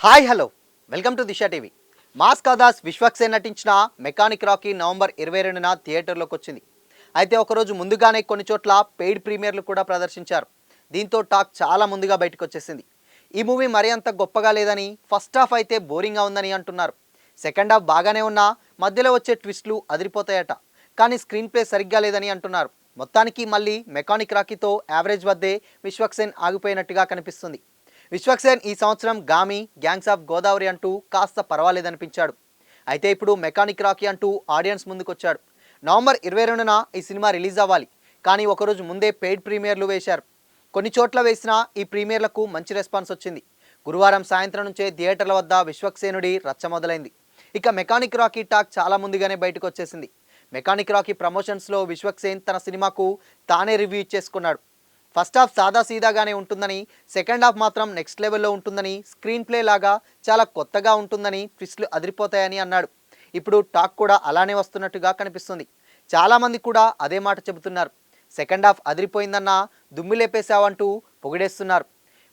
Hi hello welcome to Disha TV. Mass కదాస్ విశ్వక్సేన్ నటించిన mechanic Rocky November 22న థియేటర్లోకి వచ్చింది. అయితే ఒకరోజు ముందుగానే కొన్ని చోట్ల పెయిడ్ ప్రీమియర్లు కూడా ప్రదర్శించారు. దీంతో టాక్ చాలా ముందుగా బయటకు వచ్చేసింది. ఈ మూవీ మరీ అంత గొప్పగా లేదని, ఫస్ట్ హాఫ్ అయితే బోరింగ్గా ఉందని అంటున్నారు. సెకండ్ హాఫ్ బాగానే ఉన్నా మధ్యలో వచ్చే ట్విస్టులు అదిరిపోతాయట. కానీ స్క్రీన్ ప్లే సరిగ్గా లేదని అంటున్నారు. మొత్తానికి మళ్ళీ మెకానిక్ రాకీతో యావరేజ్ వద్దే విశ్వక్సేన్ ఆగిపోయినట్టుగా కనిపిస్తుంది. విశ్వక్సేన్ ఈ సంవత్సరం గామి, గ్యాంగ్స్ ఆఫ్ గోదావరి అంటూ కాస్త పర్వాలేదనిపించాడు. అయితే ఇప్పుడు మెకానిక్ రాకీ అంటూ ఆడియన్స్ ముందుకొచ్చాడు. నవంబర్ 22న ఈ సినిమా రిలీజ్ అవ్వాలి. కానీ ఒకరోజు ముందే పెయిడ్ ప్రీమియర్లు వేశారు. కొన్ని చోట్ల వేసిన ఈ ప్రీమియర్లకు మంచి రెస్పాన్స్ వచ్చింది. గురువారం సాయంత్రం నుంచే థియేటర్ల వద్ద విశ్వక్సేనుడి రచ్చ మొదలైంది. ఇక మెకానిక్ రాకీ టాక్ చాలా ముందుగానే బయటకు వచ్చేసింది. మెకానిక్ రాకీ ప్రమోషన్స్లో విశ్వక్సేన్ తన సినిమాకు తానే రివ్యూ ఇచ్చేసుకున్నాడు. ఫస్ట్ హాఫ్ సాదాసీదాగానే ఉంటుందని, సెకండ్ హాఫ్ మాత్రం నెక్స్ట్ లెవెల్లో ఉంటుందని, స్క్రీన్ ప్లే లాగా చాలా కొత్తగా ఉంటుందని, ట్విస్టులు అదిరిపోతాయని అన్నాడు. ఇప్పుడు టాక్ కూడా అలానే వస్తున్నట్టుగా కనిపిస్తుంది. చాలామంది కూడా అదే మాట చెబుతున్నారు. సెకండ్ హాఫ్ అదిరిపోయిందన్న, దుమ్మి లేపేశావంటూ పొగిడేస్తున్నారు.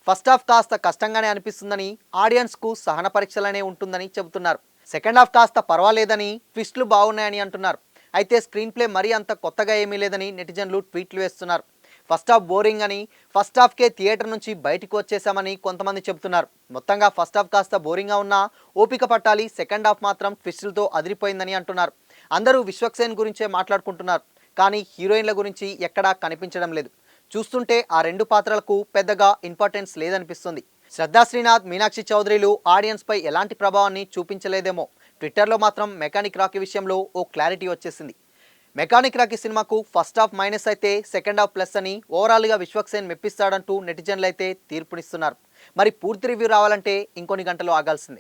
ఫస్ట్ హాఫ్ కాస్త కష్టంగానే అనిపిస్తుందని, ఆడియన్స్కు సహన పరీక్షలనే ఉంటుందని చెబుతున్నారు. సెకండ్ హాఫ్ కాస్త పర్వాలేదని, ట్విస్టులు బాగున్నాయని అంటున్నారు. అయితే స్క్రీన్ ప్లే మరీ అంత కొత్తగా ఏమీ లేదని నెటిజన్లు ట్వీట్లు వేస్తున్నారు. ఫస్ట్ హాఫ్ బోరింగ్ అని, ఫస్ట్ హాఫ్కే థియేటర్ నుంచి బయటకు వచ్చేసామని కొంతమంది చెబుతున్నారు. మొత్తంగా ఫస్ట్ హాఫ్ కాస్త బోరింగ్గా ఉన్నా ఓపిక పట్టాలి, సెకండ్ హాఫ్ మాత్రం ట్విస్టులతో అదిరిపోయిందని అంటున్నారు. అందరూ విశ్వక్సేన్ గురించే మాట్లాడుకుంటున్నారు. కానీ హీరోయిన్ల గురించి ఎక్కడా కనిపించడం లేదు. చూస్తుంటే ఆ రెండు పాత్రలకు పెద్దగా ఇంపార్టెన్స్ లేదనిపిస్తుంది. శ్రద్ధా శ్రీనాథ్, మీనాక్షి చౌదరిలు ఆడియన్స్పై ఎలాంటి ప్రభావాన్ని చూపించలేదేమో. ట్విట్టర్లో మాత్రం మెకానిక్ రాకీ విషయంలో ఓ క్లారిటీ వచ్చేసింది. మెకానిక్ రాకీ సినిమాకు ఫస్ట్ హాఫ్ మైనస్ అయితే సెకండ్ హాఫ్ ప్లస్ అని, ఓవరాల్గా విశ్వక్సేన్ మెప్పిస్తాడంటూ నెటిజన్లు అయితే తీర్పునిస్తున్నారు. మరి పూర్తి రివ్యూ రావాలంటే ఇంకొన్ని గంటలు ఆగాల్సిందే.